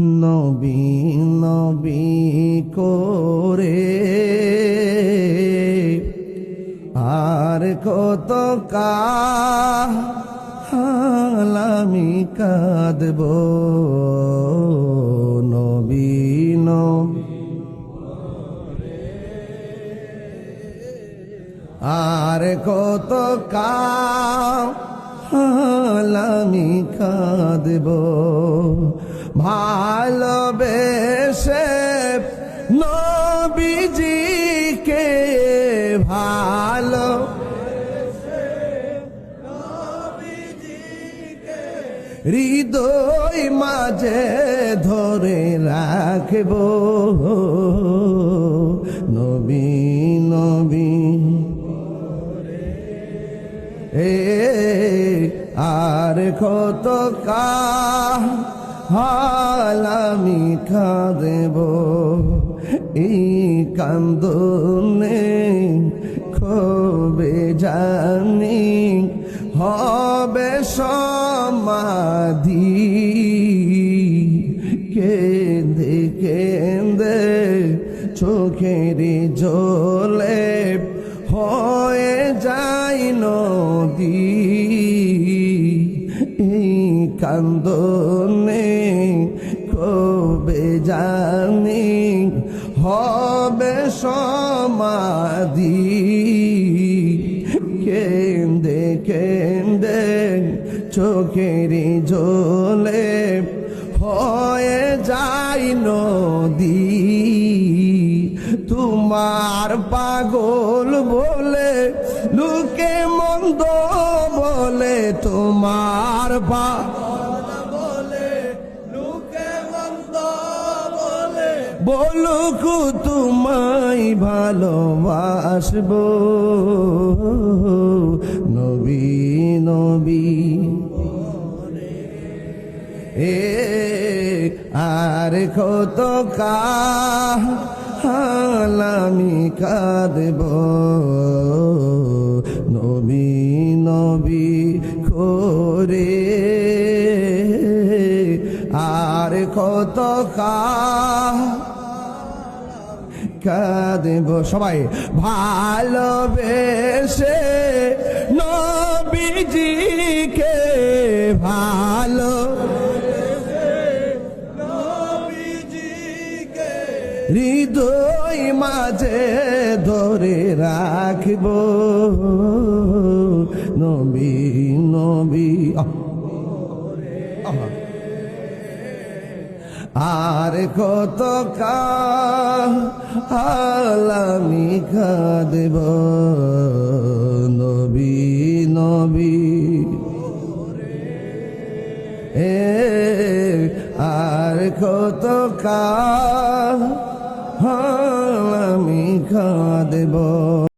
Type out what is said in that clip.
নবী নবী করে আর কত কাল আমি কাঁদব। নবী নবী আর কত কাল আমি কাঁদব। ভালোবেসে নবীজিকে ভালো হৃদয় মাঝে ধরে রাখব। নবী নবী আর কত কাল আমি কাঁদব। এই কান্দনে কবে জানি হবে সমাধি। কেঁদে কেঁদে চোখের জলে হয়ে যায় নদী। এই কান্দনে কবে জানি হবে সমাধি। কেঁদে কেঁদে চোখের জলে হয়ে যায় নদী। তোমার পাগল বলে লোকে মন্দ বলে, তোমার পাগল বলে লোকে মন্দ বলে, বলুক তোমায় ভালোবাসবো। নবী নবী আর কত কাল আমি কাঁদব। নবী নবী করে আর কত কাঁদব। সবাই ভালোবেসে নবীজিকে ভালো হৃদয় মাঝে ধরে রাখব। নবী নবী আর কত কাল আমি কাঁদব। নবী নবী আর কত কাল আমি কাঁদব।